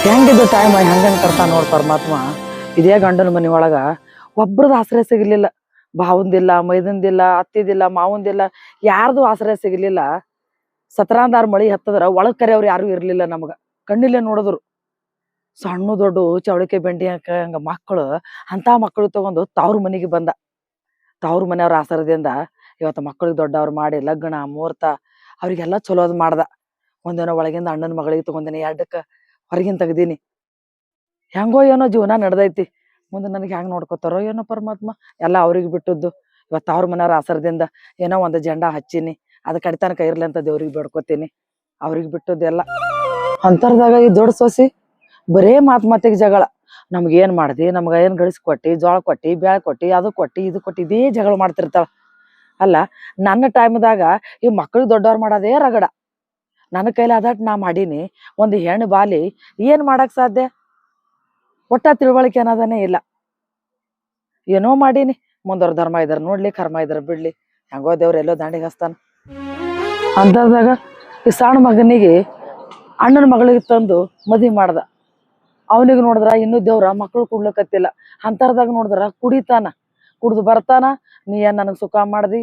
ಹೆಂಗಿದ್ದು time ಹೆಂಗ್ ತರ್ತಾನ ನೋಡ್ ಪರಮಾತ್ಮ. ಇದೇ ಗಂಡನ ಮನಿ ಒಳಗ ಒಬ್ರದ್ದು ಆಶ್ರಯ ಸಿಗ್ಲಿಲ್ಲ. ಭಾವಂದಿಲ್ಲ, ಮೈದಂದಿಲ್ಲ, ಅತ್ತಿದಿಲ್ಲ, ಮಾವಂದಿಲ್ಲ, ಯಾರ್ದು ಆಶ್ರಯ ಸಿಗ್ಲಿಲ್ಲ. ಸತರಾಂದಾರ್ ಮಳಿ ಹತ್ತದ್ರ ಒಳಗ್ ಕರೆಯವ್ರು ಯಾರು ಇರ್ಲಿಲ್ಲ ನಮಗ. ಕಣ್ಣಿಲ್ಲೇ ನೋಡಿದ್ರು ಸಣ್ಣ ದೊಡ್ಡ ಚೌಳಿಕೆ ಬೆಂಡಿ ಹಂಗ ಮಕ್ಕಳು. ಅಂತ ಮಕ್ಕಳು ತಗೊಂಡು ತವ್ರ ಮನೆಗೆ ಬಂದ. ತವ್ರ ಮನೆಯವ್ರ ಆಸರದಿಂದ ಇವತ್ತು ಮಕ್ಕಳಿಗೆ ದೊಡ್ಡವ್ರು ಮಾಡಿ ಲಗ್ನ ಮುಹೂರ್ತ ಅವ್ರಿಗೆಲ್ಲ ಚಲೋದ್ ಮಾಡ್ದ. ಒಂದಿನ ಒಳಗಿಂದ ಅಣ್ಣನ ಮಗಳಿಗೆ ತಗೊಂಡಿನಿ, ಎರಡಕ್ಕ ಹೊರಗಿನ ತೆಗ್ದೀನಿ. ಹೆಂಗೋ ಏನೋ ಜೀವನ ನಡ್ದೈತಿ. ಮುಂದೆ ನನಗೆ ಹೆಂಗ್ ನೋಡ್ಕೊತಾರೋ ಏನೋ ಪರಮಾತ್ಮ. ಎಲ್ಲ ಅವ್ರಿಗೆ ಬಿಟ್ಟದ್ದು. ಇವತ್ತು ಅವ್ರ ಮನೆಯವ್ರ ಆಸರದಿಂದ ಏನೋ ಒಂದು ಜೆಂಡಾ ಹಚ್ಚೀನಿ. ಅದ್ ಕಡಿತನಕ ಇರ್ಲಿ ಅಂತ ದೇವ್ರಿಗೆ ಬೇಡ್ಕೊತೀನಿ. ಅವ್ರಿಗೆ ಬಿಟ್ಟದ್ದು ಎಲ್ಲ. ಅಂತರ್ದಾಗ ಈ ದೊಡ್ಡ ಸೊಸಿ ಬರೇ ಮಾತಿಗೆ ಜಗಳ. ನಮ್ಗ ಏನ್ ಮಾಡ್ದಿ, ನಮ್ಗ ಏನ್ ಗಳಿಸ್ಕೊಟ್ಟಿ, ಜೋಳ ಕೊಟ್ಟಿ, ಬ್ಯಾಳೆ ಕೊಟ್ಟಿ, ಅದು ಕೊಟ್ಟಿ, ಇದು ಕೊಟ್ಟಿ, ಇದೇ ಜಗಳ ಮಾಡ್ತಿರ್ತಾಳ. ಅಲ್ಲ, ನನ್ನ ಟೈಮ್ದಾಗ ಈ ಮಕ್ಳಿಗೆ ದೊಡ್ಡವ್ರು ಮಾಡೋದೇ ರಗಡ. ನನ್ನ ಕೈಲಿ ಅದಟ್ ನಾ ಮಾಡೀನಿ. ಒಂದು ಹೆಣ್ಣು ಬಾಲಿ ಏನ್ ಮಾಡಕ್ ಸಾಧ್ಯ? ಒಟ್ಟ ತಿಳುವಳಿಕೆ ಅನ್ನೋದನ್ನೇ ಇಲ್ಲ. ಏನೋ ಮಾಡೀನಿ. ಮುಂದವ್ರ ಧರ್ಮ ಇದಾರ ನೋಡ್ಲಿ, ಕರ್ಮ ಇದಾರ ಬಿಡ್ಲಿ. ಹೆಂಗೋ ದೇವ್ರ ಎಲ್ಲೋ ದಾಂಡಿಗೆ ಹಸ್ತಾನ. ಅಂತದಾಗ ಈ ಸಣ್ಣ ಮಗನಿಗೆ ಅಣ್ಣನ ಮಗಳಿಗೆ ತಂದು ಮದ್ವಿ ಮಾಡ್ದ. ಅವನಿಗೆ ನೋಡಿದ್ರ ಇನ್ನೂ ದೇವ್ರ ಮಕ್ಳು ಕುಡ್ಲಕತ್ತಿಲ್ಲ. ಅಂತರ್ದಾಗ ನೋಡಿದ್ರ ಕುಡಿತಾನ. ಕುಡ್ದು ಬರ್ತಾನ, ನೀ ಏನ್ ನನಗ್ ಸುಖ ಮಾಡ್ದಿ,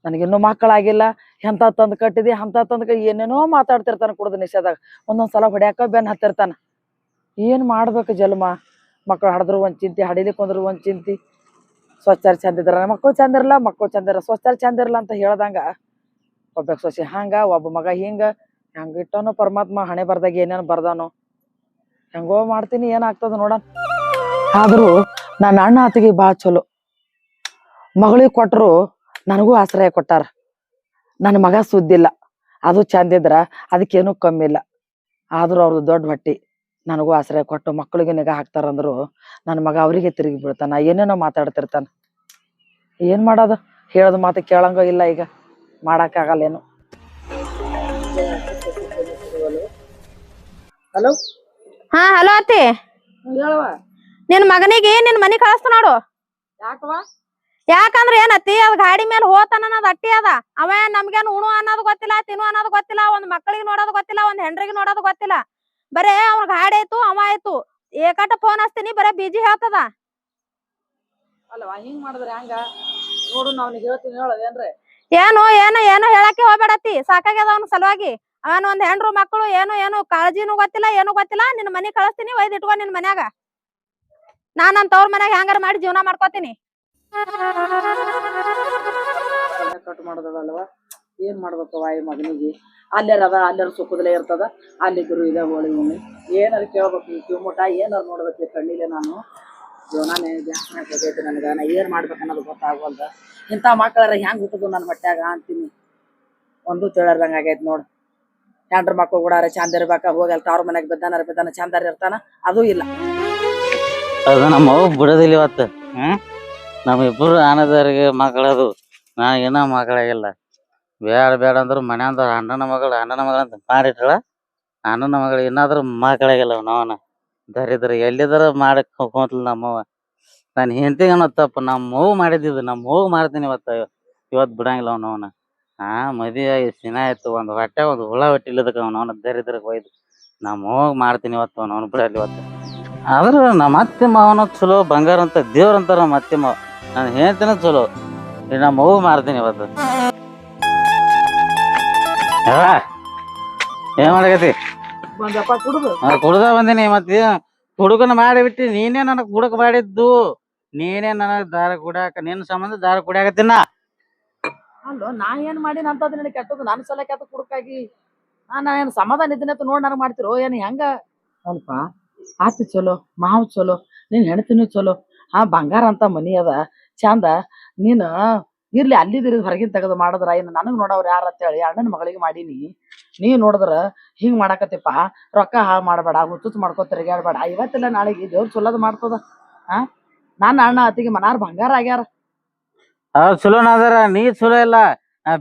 ನನಗಿನ್ನೂ ಮಕ್ಕಳಾಗಿಲ್ಲ, ಎಂತ ತಂದ್ ಕಟ್ಟಿದಿ, ಅಂತ ತಂದ್ ಏನೇನೋ ಮಾತಾಡ್ತಿರ್ತಾನ ಕುಡ್ದು ನಿಷೇಧಾಗ. ಒಂದೊಂದ್ಸಲ ಹೊಡ್ಯಾಕ ಬೆನ್ ಹತ್ತಿರ್ತಾನ. ಏನ್ ಮಾಡ್ಬೇಕು ಜನ್ಮ? ಮಕ್ಳು ಹಡದ್ರು ಒಂದ್ ಚಿಂತಿ, ಹಡಿಲಿಕ್ಕೆ ಒಂದ್ರು ಒಂದ್ ಚಿಂತಿ. ಸ್ವಚ್ಛಾರ ಚಂದ ಇದ್ರ ಮಕ್ಕಳು ಚಂದ ಇರಲ್ಲ, ಮಕ್ಕಳು ಚಂದ ಇರ ಸ್ವಚ್ಛಾರ ಚಂದ ಇರಲ್ಲ ಅಂತ ಹೇಳ್ದಂಗ ಒಬ್ಬ ಸೊಸಿ ಹಂಗ, ಒಬ್ಬ ಮಗ ಹಿಂಗ. ಹೆಂಗ ಇಟ್ಟನೋ ಪರಮಾತ್ಮ ಹಣೆ ಬರ್ದಾಗ ಏನೇನು ಬರ್ದಾನೋ. ಹೆಂಗೋ ಮಾಡ್ತೀನಿ, ಏನಾಗ್ತದ ನೋಡೋಣ. ಆದ್ರೂ ನನ್ನ ಅಣ್ಣ ಅತ್ತಿಗೆ ಭಾಳ ಚಲೋ. ಮಗಳಿಗೆ ಕೊಟ್ಟರು ನನಗೂ ಆಶ್ರಯ ಕೊಟ್ಟಾರ. ನನ್ನ ಮಗ ಸುದ್ದಿಲ್ಲ, ಅದು ಚಂದಿದ್ರ ಅದಕ್ಕೇನು ಕಮ್ಮಿ ಇಲ್ಲ. ಆದ್ರೂ ಅವ್ರದ್ದು ದೊಡ್ಡ ಹೊಟ್ಟಿ. ನನಗೂ ಆಶ್ರಯ ಕೊಟ್ಟು ಮಕ್ಕಳಿಗೆ ನಿಗಾ ಹಾಕ್ತಾರಂದ್ರು ನನ್ನ ಮಗ ಅವರಿಗೆ ತಿರುಗಿ ಬೀಳ್ತಾನ, ಏನೇನೋ ಮಾತಾಡ್ತಿರ್ತಾನ. ಏನ್ ಮಾಡೋದು? ಹೇಳೋದು ಮಾತು ಕೇಳಂಗ ಇಲ್ಲ. ಈಗ ಮಾಡಕ್ಕಾಗಲ್ಲೇನು. ಹಲೋ. ಹಾ ಹಲೋ ಅತ್ತಿ. ಹೇಳುವ. ನಿನ್ ಮಗನಿಗೆ ನಿನ್ ಮನಿ ಕಳಿಸ್ತ ನೋಡು. ಯಾಕವಾ? ಯಾಕಂದ್ರ ಏನತ್ತಿ, ಅದ್ ಗಾಡಿ ಮೇಲೆ ಹೋತಾನ ಅನ್ನೋದ್ ಅಟ್ಟಿ ಅದ. ಅವ ನಮ್ಗೇನ್ ಉಣು ಅನ್ನೋದು ಗೊತ್ತಿಲ್ಲ, ತಿನ್ನು ಅನ್ನೋದು ಗೊತ್ತಿಲ್ಲ, ಒಂದ್ ಮಕ್ಕಳಿಗೆ ನೋಡೋದು ಗೊತ್ತಿಲ್ಲ, ಒಂದ್ ಹೆಂಡ್ರಿಗೆ ನೋಡೋದು ಗೊತ್ತಿಲ್ಲ. ಬರೇ ಅವ್ನ ಗಾಡಿ ಆಯ್ತು, ಅವ ಆಯ್ತು. ಏಕಟ ಫೋನ್ ಹಚ್ತೀನಿ, ಬರೇ ಬಿಜಿ ಹೇಳ್ತದ. ಅಲ್ವಾ ಹಿಂಗ್ ಮಾಡಿದ್ರೆ ಹೆಂಗ? ನೋಡು, ಅವ್ನಿಗೆ ಹೇಳ್ತೀನಿ, ಹೇಳೋದೇನ್ರಿ? ಏನು ಏನು ಏನು ಹೇಳಕ್ಕೆ ಹೋಗ್ಬೇಡತ್ತಿ, ಸಾಕಾಗ್ಯದ ಅವ್ನ ಸಲುವಾಗಿ. ಅವನ್ ಒಂದ್ ಹೆಂಡ್ರು ಮಕ್ಕಳು ಏನು ಕಾಳಜಿನೂ ಗೊತ್ತಿಲ್ಲ, ಏನು ಗೊತ್ತಿಲ್ಲ. ನಿನ್ ಮನಿ ಕಳಿಸ್ತೀನಿ, ಒಯ್ದು ಇಟ್ಕೊ ನಿನ್ ಮನ್ಯಾಗ. ನಾನ್ ನನ್ ತವ್ರ ಮನ್ಯಾಗ ಹೆಂಗಾರ ಮಾಡಿ ಜೀವನ ಮಾಡ್ಕೋತೀನಿ. ಕಟ್ ಮಾಡೋದಲ್ವಾ? ಏನ್ ಮಾಡ್ಬೇಕವ ಈ ಮಗನಿಗೆ? ಅಲ್ಲಾರ ಅದ, ಅಲ್ಲಾರ ಸುಖದಲ್ಲೇ ಇರ್ತದ, ಅಲ್ಲಿದ್ರು ಇದೆ ಹೋಳಿ ಹುಣ್ಣಿ. ಏನಾರ ಕೇಳ್ಬೇಕು, ಈ ಕಿವಮುಟ ಏನಾರ ನೋಡ್ಬೇಕು ಕಣ್ಣಿಲೆ. ನಾನು ಜೀವನಾನೇ ಜಾಸ್ತಿ ಆಗೈತಿ ನನಗ. ನಾ ಏನ್ ಮಾಡ್ಬೇಕನ್ನೋದು ಗೊತ್ತಾಗವಲ್ದ. ಇಂಥ ಮಕ್ಕಳಾರ ಹೆಂಗ್ ಹುಟ್ಟುದು ನನ್ನ ಹೊಟ್ಯಾಗ ಅಂತೀನಿ. ಒಂದು ತಿಳರ್ದಂಗ ಆಗೈತಿ ನೋಡು. ಹೆಂಡ್ರ ಮಕ್ಕಳು ಕೂಡಾರ ಚಂದ ಇರ್ಬೇಕ, ಹೋಗಿ ಅಲ್ಲಿ ತವ್ರ ಮನ್ಯಾಗ ಬಿದ್ದಾನ ಚಂದಾರ ಇರ್ತಾನ, ಅದೂ ಇಲ್ಲ. ಅದು ನಮ್ಮ ಅವ್ವ ಬಿಡೋದಿಲ್ಲ ಇವತ್ತು. ನಮ್ಮಿಬ್ಬರು ಆನದವ್ರಿಗೆ ಮಕ್ಕಳದು, ನನಗೇನ ಮಕ್ಕಳಾಗಿಲ್ಲ. ಬೇಡ ಅಂದ್ರು ಮನ್ಯಾಂದ ಅಣ್ಣನ ಮಗಳು ಅಂತ ಮಾಡಿಟ್ಳ. ಅಣ್ಣನ ಮಗಳು ಏನಾದ್ರು ಮಕ್ಕಳಾಗಿಲ್ಲ. ನಾವನ ದರಿದ್ರ ಎಲ್ಲಿದಾರ ಮಾಡಕ್ ಹೋಗ್ಕೊಂತಲ್ ನಮ್ಮವ್ವ. ನಾನು ಹೆಂಡತಿಗೆ ಅನ್ನೋ ತಪ್ಪು ನಮ್ಮವ್ವ ಮಾಡಿದ್ದು. ನಮ್ಮವ್ವ ಮಾಡ್ತೀನಿ ಇವತ್ತು ಬಿಡಂಗಿಲ್ಲ ಅವನವನ. ಮದುವೆ ಆಗಿ ದಿನ ಆಯ್ತು, ಒಂದು ಹೊಟ್ಟೆ ಒಂದು ಹುಳ ಹೊಟ್ಟಿಲ್ಲದಕ್ಕೆ ಅವನವನ ದರಿದ್ರಕ್ಕೆ ಒಯ್ದು ನಮ್ಮವ್ವ ಮಾಡ್ತೀನಿ ಇವತ್ತು. ಅವನವನು ಬಿಡಲ್ಲ ಇವತ್ತು. ಆದ್ರೆ ನಮ್ಮ ಅತ್ತೆ ಮಾವನ ಚಲೋ, ಬಂಗಾರ ಅಂತ ದೇವ್ರಂತಾರ ನಮ್ಮ ಅತ್ತೆ ಮಾವ. ನಾನು ಹೇಳ್ತೀನ ಚಲೋ, ನಮ್ಮ ಅವ್ವ ಮಾಡ್ತೀನಿ ಇವತ್ತು. ಏನ್ ಮಾಡಕತಿ? ಕುಡ್ದ ಬಂದಿನಿ. ಮತ್ತೆ ಹುಡುಗನ ಮಾಡಿಬಿಟ್ಟು ನೀನೇ ನನಗ್ ಹುಡುಗ ಮಾಡಿದ್ದು. ನೀನೇ ನನಗ್ ದಾರ ಕುಡಿಯಾಕ, ನಿನ್ನ ಸಂಬಂಧ ದಾರ ಕುಡಿಯಾಕತ್ತಿನ. ಅಲ್ಲೋ, ನಾ ಏನ್ ಮಾಡಿನ ಅಂತದ್ ನನಗೆ ಕೆಟ್ಟದ್ದು? ನನ್ನ ಸಲ ಕೆಟ್ಟ ಕುಡುಕಾಗಿ ನಾ ಏನ್ ಸಮಾಧಾನ ಇದ್ದೀನಂತ ನೋಡ್ ನನಗ್ ಮಾಡ್ತಿರೋ ಏನ್? ಹೆಂಗ ಅಲ್ಪ ಆತಿ ಚಲೋ, ಮಾವು ಚಲೋ, ನೀನ್ ಹೆಣ್ತಿನೂ ಚಲೋ. ಬಂಗಾರ ಅಂತ ಮನಿ ಅದ ಚಂದ. ನೀನು ಇರ್ಲಿ ಅಲ್ಲಿದಿರಿ ಹೊರಗಿನ ತೆಗೆದು ಮಾಡಿದ್ರ ಇನ್ನು ನನಗ್ ನೋಡವ್ರ ಯಾರ ಅಂತ ಹೇಳಿ ಅಣ್ಣನ ಮಗಳಿಗೆ ಮಾಡೀನಿ. ನೀ ನೋಡಿದ್ರ ಹಿಂಗ್ ಮಾಡಾಕತ್ತಿಪ್ಪ. ರೊಕ್ಕ ಹಾಳು ಮಾಡಬೇಡ, ಹುಚ್ಚುಚ್ಚು ಮಾಡ್ಕೊ ತಿರ್ಗಾಡ್ಬೇಡ. ಇವತ್ತಿಲ್ಲ ನಾಳೆಗೆ ದೇವ್ರ ಚಲೋದ್ ಮಾಡ್ತದ. ನನ್ನ ಅಣ್ಣ ಅತ್ತಿಗೆ ಮನಾರ್ ಬಂಗಾರ ಆಗ್ಯಾರ. ಅವ್ರು ಚಲೋನ ಅದಾರ, ನೀ ಚಲೋ ಇಲ್ಲ.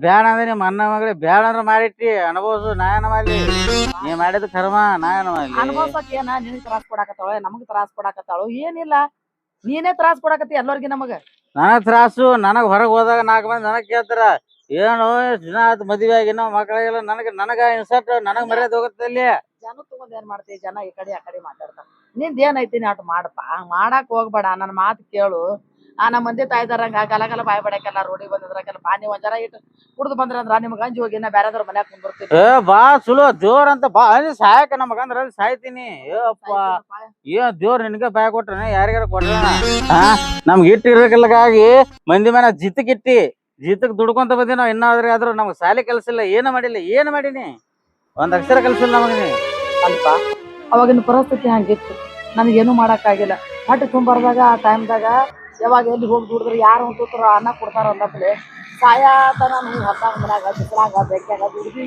ಬ್ಯಾಡ ಅಂದ್ರೆ ನಿಮ್ಮ ಅಣ್ಣ ಮಗಳಿಗೆ ಬ್ಯಾಡ ಅಂದ್ರೆ ಮಾಡಿಟ್ಟಿ ಅನುಭವಿಸು. ನಾಯನ ಮಾಡ್ಲಿ? ನೀ ಮಾಡಿದ ಕರ್ಮ ನಾಯನ ಮಾಡ್ಲಿ? ಅನುಭವಿಸಕ್ ಏನ? ನಿನಗ್ ತ್ರಾಸ್ ಕೊಡಾಕತ್ತಾಳ, ನಮಗ್ ತ್ರಾಸ್ ಕೊಡಾಕತ್ತಾಳು? ಏನಿಲ್ಲ, ನೀನೇ ತ್ರಾಸ್ ಕೊಡಾಕತ್ತಿ ಎಲ್ಲರಿಗಿ. ನಮಗ ನನಗ್ ತ್ರಾಸು. ನನಗ್ ಹೊರಗೆ ಹೋದಾಗ 4 ಮಂದಿ ನನಗ್ ಕೇಳ್ತಾರ, ಏನು ದಿನ ಆಯ್ತು ಮದುವೆ ಆಗಿನ ಮಕ್ಕಳಿಗೆಲ್ಲ. ನನಗ ಇನ್ಸರ್ಟ್, ನನಗ್ ಮರ್ಯಾದೆ ಹೋಗುತ್ತೆ ಅಲ್ಲಿ. ಜನ ತಗೊಂಡ್ ಏನ್ ಮಾಡ್ತಿ, ಜನ ಈ ಕಡೆ ಆ ಕಡೆ ಮಾತಾಡ್ತಾರ. ನಿಂದ ಏನೈತಿ ಅಟ್ ಮಾಡಪ್ಪ, ಮಾಡಾಕ್ ಹೋಗ್ಬೇಡ. ನನ್ನ ಮಾತು ಕೇಳು. ನಮ್ಮ ಮಂದಿ ತಾಯ್ದಾರಂಗ ಗಲಗಲ ಬಾಯ್ ಬಡಕೆಲ್ಲ ರೋಡಿಗೆ ಬಂದಿದ್ರಕೆಲ್ಲ ಪಾನಿ ಒಂದ್ ಜರ ಇಟ್ಟು ಕುಡ್ದು ಬಂದ್ರ ಅಂದ್ರ ನಿಮ್ಗ ಅಂಜಿ ಹೋಗಿ ನಾ ಬ್ಯಾರೆದವ್ರ ಮನ್ಯಾಗ ಕುಂದಿರ್ತೀನಿ. ಏ ಬಾ ಚಲೋ ದೇವ್ರ ಅಂತ ಬಾ ಸಾಯಕ ನಮಗಂದ್ರ ಸಾಯ್ತೀನಿ. ಏಪ್ಪ ದೇವ್ರ ನಿನಗ ಬಾಯ್ ಕೊಟ್ರನ ಯಾರಿಗಾರ ಕೊಟ್ರ ನಮ್ಗೆ ಇಟ್ಟಿರಕ್ಕಾಗಿ ಮಂದಿ ಮನ ಜಿತ್ತಕ್ಕಿಟ್ಟಿ ಜಿತ್ತಕ್ ದುಡ್ಕೊಂತ ಬಂದಿ ನಾವ್ ಇನ್ನಾದ್ರೂ ಆದ್ರೂ ನಮ್ಗೆ ಸಾಲಿ ಕೆಲ್ಸ ಇಲ್ಲ, ಏನು ಮಾಡಿಲ್ಲ. ಏನ್ ಮಾಡೀನಿ? ಒಂದ್ ಅಕ್ಷರ ಕಲ್ಸಿಲ್ಲ ನಮಗಿನಿ ಅಲ್ಪ. ಅವಾಗಿನ ಪರಿಸ್ಥಿತಿ ಹಂಗಿತ್ತು, ನನಗೇನು ಮಾಡಕ್ಕಾಗಿಲ್ಲ. ಹೊಟ್ಟೆ ತುಂಬರ್ದಾಗ ಆ ಟೈಮ್ದಾಗ ಯಾವಾಗ ಎಲ್ಲಿ ಹೋಗಿ ದುಡಿದ್ರೆ ಯಾರು ತೂತರ ಅನ್ನ ಕೊಡ್ತಾರ ಅಂದಪ್ಲೆ ಸಾಯಾತನ ಹೊತ್ತಾಗ ಮನ್ಯಾಗ ಬಿಸಿಲಾಗ ಬೆಕ್ಕಾಗ ದುಡ್ದಿ.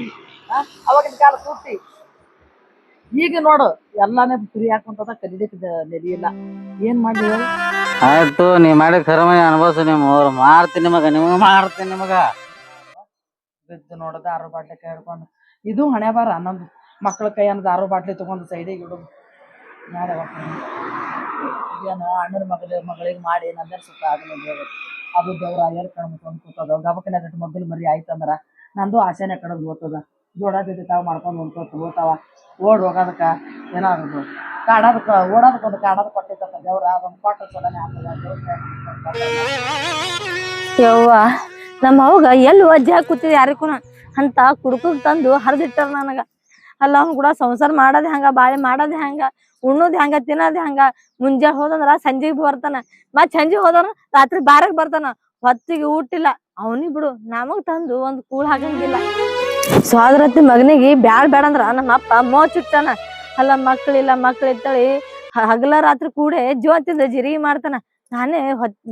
ಅವಾಗಿನ ಕಾಲ ಕೂತಿ ಈಗ ನೋಡು ಎಲ್ಲಾನೇ ಫ್ರೀ ಹಾಕೊಂತದ, ಕಲಿಲಿಕ್ಕೆ ನೆಲೆಯಿಲ್ಲ. ಏನ್ ಮಾಡ್ಲಿ? ಆಯ್ತು, ನೀ ಮಾಡಿ ಕರ್ಮ ಅನ್ಭವ್ಸು. ನಿಮ್ಮವ್ರು ಮಾಡ್ತೀನಿ ಮಗ, ನಿಮಗ ಮಾಡ್ತೀನಿ ನಿಮಗ. ಬಿದ್ದು ನೋಡು ದಾರು ಬಾಟ್ಲಿ ಕೈ ಹಿಡ್ಕೊಂಡು, ಇದು ಹಣೆ ಬಾರ. ನಮ್ದು ಮಕ್ಳ ಕೈಯನ್ನ ದಾರು ಬಾಟ್ಲಿ ತಗೊಂಡು ಸೈಡಿಗೆ ಇಡು. ಏನು ಅಣ್ಣನ ಮಗಳಿಗೆ ಮಾಡಿ ನಂದೇ ಸುತ್ತ ಆಗಲಿಲ್ಲ. ಅದು ದೇವ್ರ ಏರ್ ಕಣ್ಮುಟ್ಕೊಂಡು ಕೂತದ. ಗಬಕನ ಮಗ್ಗಲ್ ಮರಿ ಆಯ್ತಂದ್ರ ನಂದು ಆಸೆನೆ ಕಡದ್ ಓದ್ತದ. ಜೋಡ ತಾವ್ ಮಾಡ್ಕೊಂಡು ಓದ್ತಾವ. ಓಡ್ ಹೋಗೋದಕ್ಕ ಏನಾದ್ರು ಕಾಡೋದಕ್ಕ ಓಡೋದಕ್ಕೊಂದು ಕಾಡೋದ್ ಕೊಟ್ಟಿದ್ದ ದೇವ್ರ. ಅದೊಂದು ಕೊಟ್ಟ ಚಲೋನೆ ಆಗ್ತದ. ಯವ್ವ ನಮ್ಮ ಅವ್ಗ ಎಲ್ಲಿ ವಜ್ಜೆ ಹಾಕಿ ಕೂತಿದ್ ಯಾರಿಗೂ ಅಂತ ಕುಡ್ಕುಗ್ ತಂದು ಹರಿದಿಟ್ಟಾರ ನನಗ. ಅಲ್ಲ ಅವ್ನು ಕೂಡ ಸಂಸಾರ ಮಾಡೋದ್ ಹೆಂಗ, ಬಾಳೆ ಮಾಡೋದ್ ಹೆಂಗ, ಉಣ್ಣೋದ್ ಹೆಂಗ, ತಿನ್ನೋದ್ ಹೆಂಗ. ಮುಂಜಾನೆ ಹೋದಂದ್ರ ಸಂಜೆಗೆ ಬರ್ತಾನ, ಮತ್ ಸಂಜೆ ಹೋದವ್ರ ರಾತ್ರಿ ಬಾರಕ್ ಬರ್ತಾನ. ಹೊತ್ತಿಗೆ ಊಟಿಲ್ಲ ಅವನಿಗೆ ಬಿಡು, ನಮಗ್ ತಂದು ಒಂದ್ ಕೂಳ್ ಹಾಕಂಗಿಲ್ಲ. ಸೋದರತ್ತಿ ಮಗನಿಗೆ ಬ್ಯಾಡ್ ಅಂದ್ರ ನಮ್ಮ ಅಪ್ಪ ಮೋಚಿಟ್ಟಾನ. ಅಲ್ಲ ಮಕ್ಳಿಲ್ಲ, ಮಕ್ಳು ಇತ್ತಳಿ ಹಗಲ ರಾತ್ರಿ ಕೂಡೆ ಜೋತಿಂದ ಜಿರಿಗೆ ಮಾಡ್ತಾನ. ನಾನೇ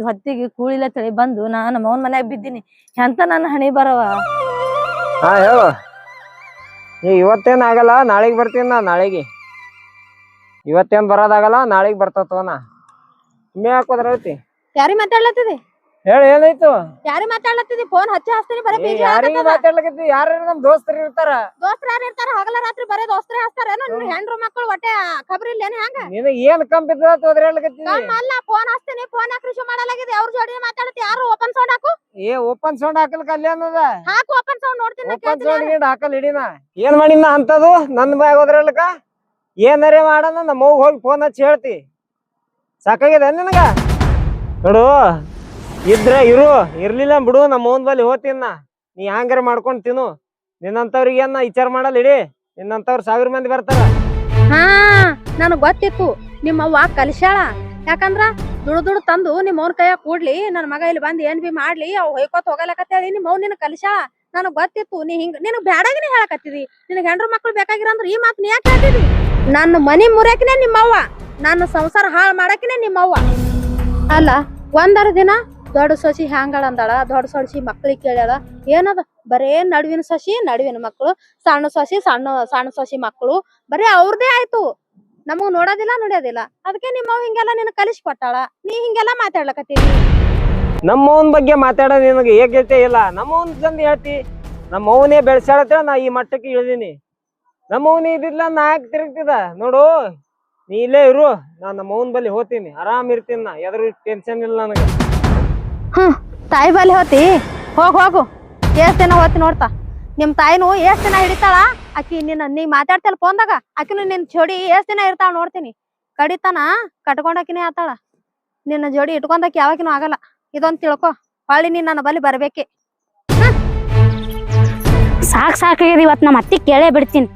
ಹೊತ್ತಿಗೆ ಕೂಳಿಲ್ಲ ತಳಿ ಬಂದು ನಮ್ಮ ಅವನ್ ಮನ್ಯಾಗ ಬಿದ್ದೀನಿ. ಎಂತ ನನ್ನ ಹಣಿ ಬರವ. ಹಾ ಹೇಳು. ಇವತ್ತೇನ್ ಆಗಲ್ಲ, ನಾಳೆಗ್ ಬರ್ತೀನಿ ನಾ. ನಾಳೆಗೆ ಇವತ್ತೇನ್ ಬರೋದಾಗಲ್ಲ, ನಾಳೆಗ್ ಬರ್ತವ. ನಾ ಒಮ್ಮೆ ಹಾಕೋದ್ರ ಐತಿ. ಯಾರಿ ಮಾತಾಡ್ಲತ್ತಿದಿ? ಹೇಳಿ ಏನಾಯ್ತು? ಯಾರಿ ಮಾತಾಡ್ಲತ್ತಿದಿ? ಫೋನ್ ಹಚ್ತೀನಿ ಬರೀ busy ಯಾರಿಗೆ ಆಗತ್ತದ. ಮಾತಾಡ್ಲಕತ್ತಿ? ಯಾರು ನಮ್ ದೋಸ್ತರು ಇರ್ತಾರ. ದೋಸ್ತ್ರ ಯಾರು ಇರ್ತಾರ? ಹಗಲ ರಾತ್ರಿ ಬರೀ ದೋಸ್ತ್ರೆ ಹಚ್ತಾರೇನು? ನಿನ್ ಹೆಂಡ್ರು ಮಕ್ಕಳು ಹೊಟ್ಟೆ ಖಬರ್ ಇಲ್ಲೇನು? ಹೆಂಗ ನಿನಗ ಏನ್ ಕಂಪಿದ ಹೋದ್ರಕತ್ತಿ? ಅಲ್ಲ ಫೋನ್ ಹಚ್ತೀನಿ, ಫೋನ್ ಯಾಕೆ ರಿಸೀವ್ ಮಾಡಲಾಗಿದೆ? ಅವ್ರ ಜೋಡಿ ಮಾತಾಡತಿ. ಯಾರು ಓಪನ್ ಸೌಂಡ್ ಹಾಕು. ಓಪನ್ ಸೌಂಡ್ ಹಾಕಲ್ ಕಲ್ಯಾಣದ. ಹಾಕು ಓಪನ್ ಸೌಂಡ್ ನೋಡ್ತೀನಿ. ಓಪನ್ ಸೌಂಡ್ ಗಿಂಡ್ ಹಾಕಲ್ ಹಿಡಿನ. ಏನ್ ಮಾಡಿನ ಅಂತದು? ನನ್ ಬಾಯ್ ಹೋದ್ರಲ್ಕ ಏನರೇ ಮಾಡೋಣ ನಮ್ಮ ಅವ್ಗ ಹೋಗಿ ಫೋನ್ ಹಚ್ಚಿ ಹೇಳ್ತಿ. ಸಾಕಾಗಿದೆ ನಿನಗ? ನೋಡು, ಇದ್ರೆ ಇರು, ಇರ್ಲಿಲ್ಲ ಬಿಡು. ನಮ್ಮ ಅವ್ನ ಬಲ್ಲಿ ಹೋಗ್ತೀನ. ನೀ ಹ್ಯಾಂಗಾರ ಮಾಡ್ಕೊಂಡ್ ತಿನ್ನು. ನಿನ್ನಂತವ್ರಿಗೆ ಏನ ವಿಚಾರ ಮಾಡಲ್ಲ. ಇಡಿ ನಿನ್ನಂತವ್ರು 1000 ಮಂದಿ ಬರ್ತಾರ. ಹಾ ನನಗ್ ಗೊತ್ತಿತ್ತು ನಿಮ್ಮ ಅವ್ವ ಕಲಿಸ್ಯಾಳ. ಯಾಕಂದ್ರ ದುಡ್ಡು ತಂದು ನಿಮ್ಮ ಅವ್ನ ಕೈಯಾಗ ಕೂಡ್ಲಿ, ನನ್ ಮಗ ಇಲ್ಲಿ ಬಂದ್ ಏನ್ ಬಿ ಮಾಡ್ಲಿ, ಅವ್ ಹೊಯ್ಕೋತ್ ಹೋಗಲಕತ್ತೇಳಿ ನಿಮ್ಮ ಅವ್ನ ನಿನ್ ಕಲಿಸ್ಯಾಳ. ನನಗ್ ಗೊತ್ತಿತ್ತು ನೀ ಹಿಂಗ್ ನಿನಗ್ ಬ್ಯಾಡಾಗಿನೇ ಹೇಳಕತ್ತಿದಿ. ನಿನಗ್ ಹೆಂಡ್ರು ಮಕ್ಳು ಬೇಕಾಗಿರಂದ್ರ ಈ ಮಾತ್ ನೀ ಯಾಕೆ ಹೇಳ್ತಿದಿ? ನನ್ನ ಮನಿ ಮುರಿಯಾಕಿನೇ ನಿಮ್ಮವ್ವ, ನನ್ನ ಸಂಸಾರ ಹಾಳು ಮಾಡಾಕಿನೇ ನಿಮ್ಮವ್ವ. ಅಲ್ಲ ಒಂದರ ದಿನ ದೊಡ್ಡ ಸೊಸಿ ಹ್ಯಾಂಗಳ ಅಂದಾಳ, ದೊಡ್ಡ ಸೊಸಿ ಮಕ್ಳಿಗೆ ಕೇಳ್ಯಾಳ. ಏನದ ಬರೇ ನಡುವಿನ ಸೊಸಿ ನಡುವಿನ ಮಕ್ಳು, ಸಣ್ಣ ಸೊಸಿ ಸಣ್ಣ ಸೊಸಿ ಮಕ್ಳು, ಬರೀ ಅವ್ರದೇ ಆಯ್ತು. ನಮಗ್ ನೋಡೋದಿಲ್ಲ ನಡೆಯೋದಿಲ್ಲ. ಅದಕ್ಕೆ ನಿಮ್ಮವ್ ಹಿಂಗೆಲ್ಲ ನಿನ್ ಕಲಿಸಿ ಕೊಟ್ಟಾಳ. ನೀ ಹಿಂಗೆಲ್ಲ ಮಾತಾಡ್ಲಕತ್ತೀನಿ. ನಮ್ಮ ಅವ್ನ ಬಗ್ಗೆ ಮಾತಾಡೋದು ನಿನಗೆ ಏಕತೆ ಇಲ್ಲ. ನಮ್ಮ ಅವ್ನ ಚಂದ ಹೇಳ್ತಿ. ನಮ್ಮ ಅವನೇ ಬೆಳೆಸಾಳತ್ತ ನಾ ಈ ಮಟ್ಟಕ್ಕೆ ಇಳಿದೀನಿ. ನಮ್ಮ ಅವ್ನ ಇದ್ದಿದ್ಲ ನಾ ಯಾಕೆ ತಿರುಗ್ತಿದ? ನೋಡು, ನೀ ಇಲ್ಲೇ ಇರು. ನಾನ್ ನಮ್ಮ ಅವ್ನ ಬಲ್ಲಿ ಹೋಗ್ತೀನಿ, ಆರಾಮ್ ಇರ್ತೀನಿ. ನಾ ಎದ್ರ ಟೆನ್ಷನ್ ಇಲ್ಲ ನನಗೆ. ತಾಯಿ ಬಲ್ಲಿ ಹೋತಿ? ಹೋಗು ಎಷ್ಟ್ ದಿನ ಹೋತಿ ನೋಡ್ತಾ. ನಿಮ್ ತಾಯಿನೂ ಎಷ್ಟ್ ದಿನ ಹಿಡಿತಾಳ. ಆಕಿ ನೀ ಮಾತಾಡ್ತಲ್ಲ ಫೋನ್ದಾಗ, ಆಕಿನು ನಿನ್ ಜೋಡಿ ಎಷ್ಟ್ ದಿನ ಇರ್ತಾಳ ನೋಡ್ತೀನಿ. ಕಡಿತನ ಕಟ್ಕೊಂಡಾಕಿನೇ ಆತಾಳ. ನಿನ್ನ ಜೋಡಿ ಇಟ್ಕೊಂಡಾಕಿ ಯಾವಾಗಿನೂ ಆಗಲ್ಲ. ಇದೊಂದ್ ತಿಳ್ಕೊ. ಹೊಳ್ಳಿ ನೀನ್ ನನ್ನ ಬಲ್ಲಿ ಬರ್ಬೇಕೆ. ಸಾಕಾಗಿದೆ. ಇವತ್ ನಮ್ಮ ಅತ್ತಿ ಕೇಳೇ ಬಿಡ್ತೀನಿ.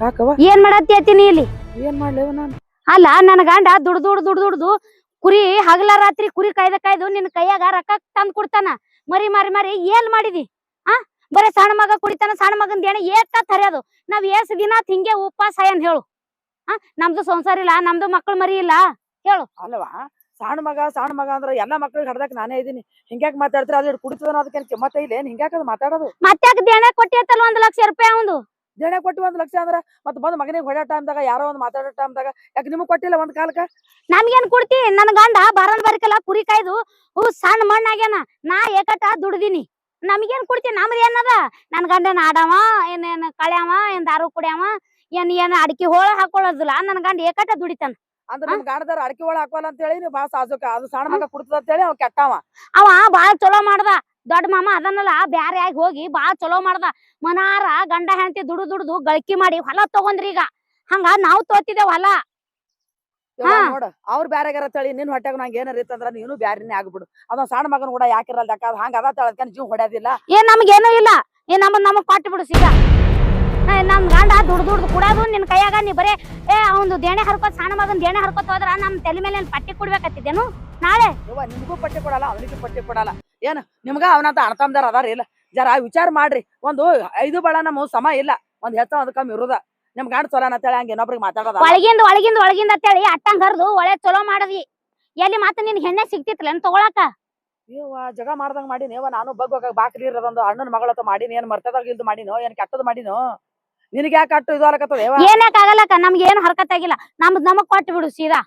ಯಾಕವ? ಏನ್ ಮಾಡತ್ತಿ ಅತ್ತೀನಿ ಇಲ್ಲಿ? ಏನ್ ಮಾಡ್ಲೇವ ನಾನು? ಅಲ್ಲ ನನ್ನ ಗಂಡ ದುಡ್ದು ಕುರಿ ಹಗಲ ರಾತ್ರಿ ಕುರಿ ಕಾಯ್ದು ನಿನ್ನ ಕೈಯಾಗ ರೊಕ್ಕ ತಂದ್ ಕೊಡ್ತಾನ. ಮರಿ ಏನ್ ಮಾಡಿದಿ? ಬರೇ ಸಣ್ಣ ಮಗ ಕುಡಿತಾನ. ಸಣ್ಣ ಮಗಂದ ಏನ ಏಟ ಹರಿಯೋದು. ನಾವ್ ಎಷ್ಟ್ ದಿನ ಹಿಂಗೆ ಉಪವಾಸ ಏನ್ ಹೇಳು? ನಮ್ದು ಸಂಸಾರ ಇಲ್ಲ, ನಮ್ದು ಮಕ್ಳು ಮರಿ ಇಲ್ಲ ಹೇಳು. ಅಲ್ಲವಾ, ಸಣ್ಣ ಮಗ ಅಂದ್ರ ಎಲ್ಲಾ ಮಕ್ಳಿಗೆ ಹಡ್ದಕ್ ನಾನೇ ಇದೀನಿ. ಹಿಂಗ್ಯಾಕ್ ಮಾತಾಡ್ತೀರ? ಅದು ಕುಡಿತದ ಅದಕ್ಕೆ ಕಿಮ್ಮತ್ತ ಇಲ್ಲ ಏನ್? ಹಿಂಗ್ಯಾಕ ಮಾತಾಡೋದು? ಮತ್ತೆ ದೇಣ ಕೊಟ್ಟಿರ್ತಲ್ಲ 1 ಲಕ್ಷ ರೂಪಾಯಿ ಅವಂದು. ದೇಣ ಕೊಟ್ಟು 1 ಲಕ್ಷ ಅಂದ್ರ ಮತ್ ಬಂದ್ ಮಗನಿಗೆ ಹೊಡ್ಯೋ ಟೈಮ್ದಾಗ ಯಾರೋ ಒಂದ್ ಮಾತಾಡೋ ಟೈಮ್ದಾಗ ಯಾಕೆ ನಿಮಗ್ ಕೊಟ್ಟಿಲ್ಲ ಒಂದ್ ಕಾಲಕ್ಕ? ನಮ್ಗೇನ್ ಕೊಡ್ತಿ? ನನ್ ಗಂಡ ಬರಕಲ್ಲ ಕುರಿ ಕಾಯ್ದು ಸಣ್ಣ ಮಣ್ಣಾಗ್ಯಾನ. ನಾ ಏಕಟ ದುಡ್ದೀನಿ. ನಮ್ಗೇನ್ ಕೊಡ್ತಿ? ನಮ್ದು ಏನದ? ನನ್ ಗಂಡನ ಆಡವ ಏನೇನ್ ಕಳ್ಯಾವ, ಏನ್ ದಾರು ಕುಡಿಯವ, ಏನ್ ಅಡಿಕೆ ಹೋಳ ಹಾಕೊಳ್ಳೋದಿಲ್ಲ. ನನ್ ಗಂಡ ಏಕಟ ದುಡಿತಾನ. ಅಂದ್ರೆ ನಿಮ್ ಗಾಣದಾರ ಅಡಕೆ ಒಳ ಹಾಕೋಲ್ಲ ಅಂತ ಹೇಳಿ ನೀವು ಬಾಳ ಸಾಜುಕ. ಅದು ಸಣ್ಣ ಮಗ ಕುಡ್ತದ ಅಂತ ಹೇಳಿ ಅವ್ ಕೆಟ್ಟವ. ಅವ ಬಾಳ ಚಲೋ ಮಾಡ್ದ. ದೊಡ್ಡ ಮಾಮ ಅದನ್ನಲ್ಲ ಬ್ಯಾರೆ ಆಗಿ ಹೋಗಿ ಬಾಳ ಚಲೋ ಮಾಡ್ದ. ಮನಾರ ಗಂಡ ಹೆಂಡತಿ ದುಡ್ದು ಗಳಿಕೆ ಮಾಡಿ ಹೊಲ ತಗೊಂಡ್ರಿ. ಈಗ ಹಂಗ ನಾವ್ ತೋತಿದೇವ್ ಹೊಲ. ಹಾ. ನೋಡ ಅವ್ರ ಬ್ಯಾರೆಗಾರ ತಳಿ ನಿನ್ ಹೊಟ್ಯಾಗ ನಂಗೆ ಏನಾರ ಇತ್ತಂದ್ರ ನೀನು ಬ್ಯಾರಿನೇ ಆಗ್ಬಿಡು. ಅದೊಂದ್ ಸಣ್ಣ ಮಗನ್ ಕೂಡ ಯಾಕಿರಲ್ಲ ಹಂಗ ಅದ ತಳದ್ಕ ಜೀವ ಹೊಡ್ಯಾದಿಲ್ಲ. ನಮ್ಗೇನು ಇಲ್ಲ. ನಮಗ್ ಕೊಟ್ಟು ಬಿಡು ಸೀದಾ. ನಮ್ ಗಂಡ ದುಡ್ದು ಕುಡೋದು ನಿನ್ ಕೈಯಾಗ ನೀ ಬರೇ ಅವಂದು ದೇಣೆ ಹರ್ಕೋತ್ ಸಣ್ಣ ಮಗನ್ ದೇಣೆ ಹರ್ಕೋತ್ ಹೋದ್ರ ನಮ್ ತಲೆ ಮೇಲೆ ಪಟ್ಟಿ ಕೊಡ್ಬೇಕತ್ತಿದ್ದೇನು ನಾಳೆ? ನಿಮ್ಗೂ ಪಟ್ಟಿ ಕೊಡಲ್ಲ ಅವನಿಗೂ ಪಟ್ಟಿ ಕೊಡಲ್ಲ. ಏನ್ ನಿಮ್ಗ ಅವನಂತ ಅಣ್ತಮ್ದಾರ ಅದಾರ ಇಲ್ಲ? ಜರ ವಿಚಾರ ಮಾಡ್ರಿ. ಒಂದು 5 ಬಳ ನಮ್ ಸಮ ಇಲ್ಲ. ಒಂದ್ ಹೆಚ್ಚ ಒಂದ್ ಕಮ್ಮಿ ಇರುದ. ನಿಮ್ ಗಂಡ ಚೊಲೋ ಅಂತೇಳಿ ಹಂಗ ಇನ್ನೊಬ್ರಿಗೆ ಮಾತಾಡೋದ ಒಳಗಿಂದ ಅಂತೇಳಿ ಅಟ್ಟಂಗ್ ಹರ್ದು ಒಳ್ಳೆ ಚಲೋ ಮಾಡದಿ. ಎಲ್ಲಿ ಮಾತ್ರ ನಿನ್ ಹೆಣ್ಣೆ ಸಿಗ್ತಿತ್ಲ ತಗೊಳಕ? ಜಗ ಮಾಡ್ದಂಗ ಮಾಡೀನಿ. ನಾನು ಬಗ್ಗ ಬಾಕ್ರಿ ಇರೋದೊಂದು ಅಣ್ಣನ ಮಗಳತ್ತ ಮಾಡೀನಿ. ಏನ್ ಮರ್ತದಾಗ ಇಲ್ದು ಮಾಡೀನೋ ಏನ್ ಕೆಟ್ಟದ್ ಮಾಡೀನೋ? ನಿನಗ್ ಯಾಕೆ ಅಟ್ಟು ಇದು ಅಲಕತ್ತದ? ಏನಕ್ ಆಗಲ್ಲಕ್ಕ, ನಮ್ಗೆ ಏನು ಹರ್ಕತ್ತಾಗಿಲ್ಲ. ನಮಗ್ ಕೊಟ್ಟು ಬಿಡು ಸೀದಾ.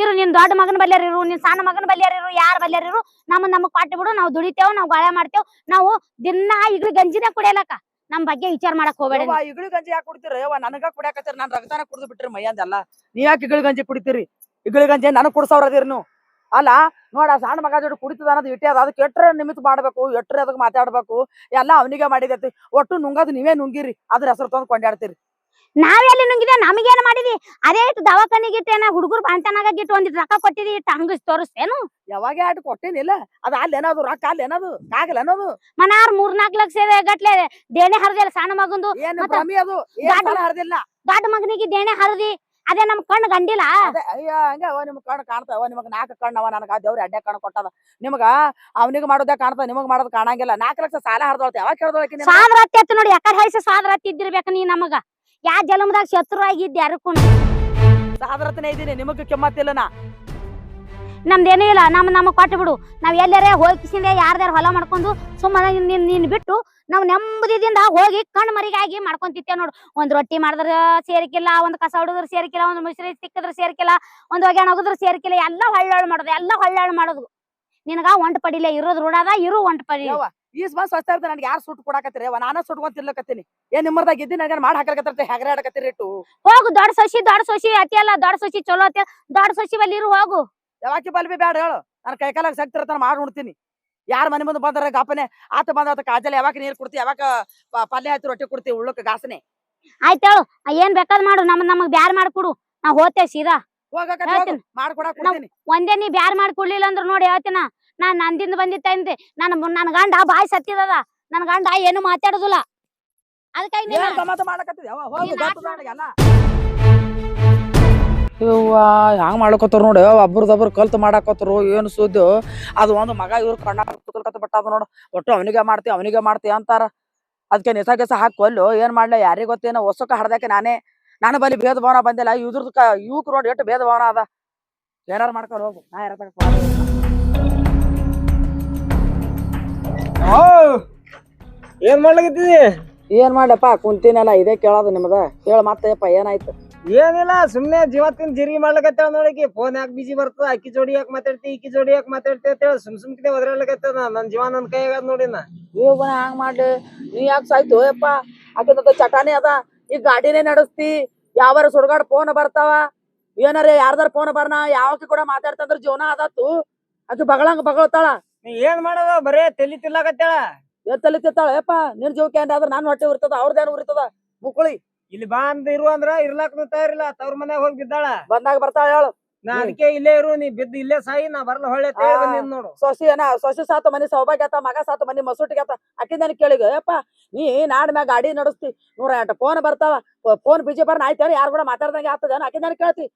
ಇರು ನಿನ್ ದೊಡ್ಡ ಮಗನ ಬಲ್ಯಾರ ಇರು, ನಿನ್ ಸಣ್ಣ ಮಗನ ಬಲ್ಯಾರ ಇರು, ಯಾರ ಬಲ್ಯಾರ ಇರು, ನಮಗ್ ಕೊಟ್ಟು ಬಿಡು. ನಾವ್ ದುಡಿತೇವ್, ನಾವ್ ಗಾಳೆ ಮಾಡ್ತೇವ್. ನಾವು ದಿನ ಇಗ್ಲಿ ಗಂಜಿನ ಕುಡಿಯಲಕ್ಕ. ನಮ್ ಬಗ್ಗೆ ವಿಚಾರ ಮಾಡಕ್ ಹೋಗ್ಬೇಡ. ಇಗಳು ಗಂಜಿ ಯಾಕೆ ಕುಡಿತೀರಿ? ನನಗ ಕುಡಿಯಾಕತ್ತೀರಿ. ನಾನ್ ರಕ್ತಾನ ಕುಡ್ದು ಬಿಟ್ಟಿರಿ ಮೈಯಂದೆಲ್ಲ. ನೀವ್ ಯಾಕೆ ಇಗಳು ಗಂಜಿ ಕುಡಿತೀರಿ? ಇಗಳು ಗಂಜಿ ನನಗ್ ಕುಡ್ಸವ್ರದಿರಿ ನೀವು. ಅಲ್ಲ ನೋಡ, ಸಣ್ಣ ಮಗ ಜೋಡಿ ಕುಡಿತದ ಅನ್ನೋದು ಇಟ್ಟೆ ಅದ. ಅದಕ್ಕೆ ಎಟ್ರ ನಿಮಿತ್ ಮಾಡ್ಬೇಕು, ಎಟ್ರ ಅದಕ್ಕೆ ಮಾತಾಡ್ಬೇಕು. ಎಲ್ಲ ಅವನಿಗೆ ಮಾಡಿದೈತಿ. ಒಟ್ಟು ನುಂಗದು ನೀವೇ ನುಂಗಿರಿ. ಅದ್ರ ಹೆಸರು ತಂದು ಕೊಂಡಾಡ್ತೀರಿ. ನಾವೆಲ್ಲಿ ನುಂಗಿದೆ? ನಮಗೇನು ಮಾಡಿದಿ? ಅದೇ ಇಟ್ಟು ದವಾಖಾನಿಗೆ ಇಟ್ಟೇನ, ಹುಡುಗರು ಬಾಂತನಾಗ ಇಟ್ಟು ಒಂದಿಟ್ಟು ರೊಕ್ಕ ಕೊಟ್ಟಿದಿ, ಇಟ್ಟು ಹಂಗ ತೋರಿಸ್ತೇನು? ಯಾವಾಗ ಆಟ ಕೊಟ್ಟೇನಿಲ್ಲ. ಅದ ಅಲ್ಲಿ ಏನದು ರೊಕ್ಕ, ಅಲ್ಲಿ ಏನದು ಕಾಗಲ್ಲ ಅನ್ನೋದು. ಮನಾರ್ 3-4 ಲಕ್ಷ ಗಟ್ಲೆ ದೇಣೆ ಹರಿದಿಲ್ಲ ಸಣ್ಣ ಮಗಂದು. ಏನ್ ಭ್ರಮಿ ಅದು? ಹರಿದಿಲ್ಲ. ದೊಡ್ಡ ಮಗನಿಗೆ ದೇಣೆ ಹರಿದಿ. ಅದೇ ನಮ್ ಕಣ್ಣು ಗಂಡಿಲ್ಲ. ಅಯ್ಯ ಹಂಗ ನಿಮ್ ಕಣ್ಣು ಕಾಣ್ತಾವ. ನಿಮಗ್ 4 ಕಣ್ಣವ. ನನಗ ದೇವ್ರ 2 ಕಣ್ಣು ಕೊಟ್ಟದ. ನಿಮಗ ಅವನಿಗೆ ಮಾಡೋದೇ ಕಾಣ್ತಾವ, ನಿಮಗ್ ಮಾಡೋದ್ ಕಾಣಂಗಿಲ್ಲ. 4 ಲಕ್ಷ ಸಾಲ ಹರಿದೋಳ್ತ. ಯಾವಾಗ ಕೇಳ್ದೋಳಕಿ? ಸಾದ್ರ ಹತ್ತಿ ನೋಡಿ, ಯಾಕಡೆ ಹೈಸ ಸಾದ್ರ ಹತ್ತಿದ್ದಿರ್ಬೇಕ ನೀ. ನಮಗ ಯಾ ಜಲಮದಾಗ ಶತ್ರು ಆಗಿದ್ದ ಯಾರಕ್ಕೂ? ಸಾದ್ರತನೇ ಇದೀನಿ. ನಿಮಗ್ ಕೆಮ್ಮತ್ತಿಲ್ಲ. ನಮ್ದೇನೂ ಇಲ್ಲ. ನಮಗ್ ಕೊಟ್ಟು ಬಿಡು. ನಾವ್ ಎಲ್ಲಾರ ಹೋಗಿಸಿಂದ ಯಾರ್ದಾರ ಹೊಲ ಮಾಡ್ಕೊಂಡು ಸುಮ್ಮನೆ ನೀನ್ ಬಿಟ್ಟು ನಾವ್ ನೆಮ್ಮದಿದಿಂದ ಹೋಗಿ ಕಣ್ಣು ಮರಿಗಾಗಿ ಮಾಡ್ಕೊಂತಿತ್ತೇವ್ ನೋಡು. ಒಂದ್ ರೊಟ್ಟಿ ಮಾಡಿದ್ರ ಸೇರಿಕಿಲ್ಲ, ಒಂದ್ ಕಸ ಹೊಡದ್ರ ಸೇರಿಕಿಲ್ಲ, ಒಂದ್ ಮುಸ್ರಿ ತಿಕ್ಕದ್ರ ಸೇರಿಕಿಲ್ಲ, ಒಂದ್ ಒಗ್ಯಾಣ ಹೋಗದ್ರ ಸೇರಿಕಿಲ್ಲ. ಎಲ್ಲ ಹೊಳ್ಳಾಳ್ ಮಾಡೋದು, ಎಲ್ಲ ಹೊಳ್ಳಾಳ್ ಮಾಡೋದು. ನಿನಗ ಒಂಟ್ ಪಡಿಲೆ ಇರೋದ್ ರೂಢಾದ, ಇರು ಒಂಟ್ ಪಡಿ. ಈ ಸ್ವಚ್ಛ ಇರ್ತ. ನನ್ಗೆ ಯಾರು ಸುಟ್ಟು ಕೊಡಾಕತ್ತೀರಿ? ನಾನ ಸುಟ್ಕೊಂಡ್ ತಿನ್ಲಕತ್ತೀನಿ. ಏನ್ ನಿಮ್ಮರ್ದಾಗ ಇದ್ದಿ ನನಗೆ ಮಾಡಿ ಹಾಕಕತ್ತೀರಿ? ಹೆಗರೆ ಆಡಕತ್ತೀರಿ ಇಟ್ಟು. ಹೋಗು. ದೊಡ್ಡ ಸೊಸಿ ಅತಿ ಅಲ್ಲ, ದೊಡ್ಡ ಸೊಸಿ ಚಲೋ ಅತಿ. ದೊಡ್ಡ ಸೊಸಿ ಬಲ್ಲಿ ಇರು, ಹೋಗು. ಯಾವಾಕಿ ಬಲ್ಬಿ ಬ್ಯಾಡ ಹೇಳು. ನಾನು ಕೈಕಾಲಾಗ ಶಕ್ತಿ ಇರ್ತಾನ ಮಾಡಿ ಉಣ್ತೀನಿ. ಯಾರ ಮನೆ ಮುಂದೆ ಬಂದ್ರ ಗಾಪನೆ ಆತ ಬಂದ ಕಾಜಲ್ ಯಾವಾಗ ನೀರ್ ಕೊಡ್ತಿ, ಯಾವಾಗ ಪಲ್ಯ ಹಾಕಿ ರೊಟ್ಟಿ ಕೊಡ್ತಿ ಉಳ್ಳಕ್ ಗಾಸನೆ. ಆಯ್ತು ಹೇಳು, ಏನ್ ಬೇಕಾದ್ ಮಾಡು. ನಮಗ್ ಬ್ಯಾರ್ ಮಾಡ್ಕೊಡು, ನಾವ್ ಹೋಗ್ತೇವ್ ಸೀದಾ. ಮಾಡ್ಕೊಡಕ್ ಒಂದೇ ನೀ ಬ್ಯಾರ್ ಮಾಡ್ಕೊಡ್ಲಿಲ್ಲ ಅಂದ್ರ ನೋಡಿ ಹೇಳ್ತೀನ. ನಾನ್ ನಂದಿಂದ ಬಂದಿತ್ತಂತೆ. ನನ್ ಗಂಡ ಬಾಯಿ ಸತ್ತಿದದ. ನನ್ ಗಂಡ ಏನು ಮಾತಾಡುದಿಲ್ಲ. ಅದಕ್ಕಾಗಿ ಹಂಗ ಮಾಡ್ಕೋತಾರ ನೋಡಿ. ಒಬ್ರದೊಬ್ರು ಕಲ್ತ್ ಮಾಡಾಕತ್ರು. ಏನು ಸುದ್ದಿ ಅದು? ಒಂದು ಮಗ ಇವ್ರ ಕಣ್ಣ ಬಿಟ್ಟದ ನೋಡು. ಒಟ್ಟು ಅವನಿಗೆ ಮಾಡ್ತಿ ಅಂತಾರ. ಅದಕ್ಕೆ ನಿಸ ಹಾಕೊಲ್ಲು. ಏನ್ ಮಾಡ್ಲ ಯಾರಿಗ ಗೊತ್ತೇನೋ? ಹೊಸಕ ಹಡ್ದಾಕೆ ನಾನು ಬಲಿ ಭೇದ ಭಾವನ ಬಂದಿಲ್ಲ. ಇವಕ್ ನೋಡಿ ಎಷ್ಟು ಭೇದ ಭಾವನ ಅದ. ಏನಾರು ಮಾಡ್ಕೊಂಡು ಹೋಗು. ನಾ ಯಾರ ಏನ್ ಮಾಡ್ಲಾಗತ್ತಿದಿ? ಏನ್ ಮಾಡ್ಲಪ್ಪ, ಕುಂತಿನಲ್ಲ. ಇದೇ ಕೇಳೋದು ನಿಮ್ದ. ಹೇಳ ಮತ್ತಪ್ಪ ಏನಾಯ್ತು? ಏನಿಲ್ಲ, ಸುಮ್ನೆ ಜೀವತ್ತಿನ ಜಿರ್ಗಿ ಮಾಡ್ಲಕತ್ತಾಳ ನೋಡಕಿ. ಫೋನ್ ಯಾಕೆ ಬಿಜಿ ಬರ್ತದ, ಅಕ್ಕಿ ಜೋಡಿ ಯಾಕೆ ಮಾತಾಡ್ತಿ, ಈಕಿ ಜೋಡಿ ಯಾಕೆ ಮಾತಾಡ್ತಿ ಅಂತ ಹೇಳಿ ಸುಮ್ಕಿದೆ ಒದ್ರಾಡ್ಲಕತ್ತದ. ನನ್ ಜೀವ ನನ್ ಕೈಯಾಗ ನೋಡಿನ. ಹಂಗ್ ಮಾಡ್ಲಿ? ನೀ ಯಾಕೆ ಸಾಯ್ತು ಯಪ್ಪ? ಆಕಿದ ಚಟಾನಿ ಅದ. ಈಗ ಗಾಡಿನೇ ನಡೆಸ್ತಿ. ಯಾವಾರ ಸುಡ್ಗಾಡ್ ಫೋನ್ ಬರ್ತಾವ. ಏನಾರ ಯಾರ್ದಾರ ಫೋನ್ ಬರ್ನ ಯಾವಕಿ ಕೂಡ ಮಾತಾಡ್ತಂದ್ರ ಜೀವನ ಅದತ್ತು. ಆಕಿ ಬಗಳತಾಳ. ನೀ ಏನ್ ಮಾಡದ? ಬರೇ ತಲಿ ತಿರ್ಲಾಕತ್ತಾಳ. ಎತ್ತಲ್ಲಿ ತಿತ್ತಾಳ ಯಪ್ಪ. ನಿನ್ ಜೀವಕ್ಕೆ ಆದ್ರ ನಾನ್ ಹೊಟ್ಟೆ ಉರ್ತದ, ಅವ್ರದೇನು ಉರಿತದ ಮುಕ್ಕಳಿ. ಇಲ್ಲಿ ಬಾ ಅಂತ ಇರು ಅಂದ್ರ ಇರ್ಲಾಕ್ ತಯಾರಿಲ್ಲ. ತವ್ರ ಮನ್ಯಾಗ ಹೋಗಿ ಬಿದ್ದಾಳ. ಬಂದಾಗ ಬರ್ತಾಳ ಹೇಳು. ನಾ ಅದಕ್ಕೆ ಇಲ್ಲೇ ಇರು, ನೀ ಬಿದ್ದು ಇಲ್ಲೇ ಸಾಯಿ, ನಾ ಬರ್ಲ ಹೊಳ್ಳೆ ಬಂದಿದ್ ನೋಡು. ಸೊಸಿ ಸಾತು ಮನಿ ಸೌಭಾಗ್ಯ ಆತ, ಮಗ ಸಾತು ಮನಿ ಮಸೂಟಿಗೆ ಆತ. ಅಕ್ಕಿಂದ ಕೇಳಿಗ ಯಪ್ಪ, ನೀ ನಾಡ್ ಮ್ಯಾಗ ಗಾಡಿ ನಡೆಸ್ತಿ. 108 ಫೋನ್ ಬರ್ತಾವ. ಫೋನ್ ಬಿಜಿ ಬರ್ನ ಆಯ್ತಾರ ಯಾರು ಕೂಡ ಮಾತಾಡ್ದಂಗೆ ಆಗ್ತದ? ಅಕ್ಕಿಂದ ಕೇಳ್ತಿ.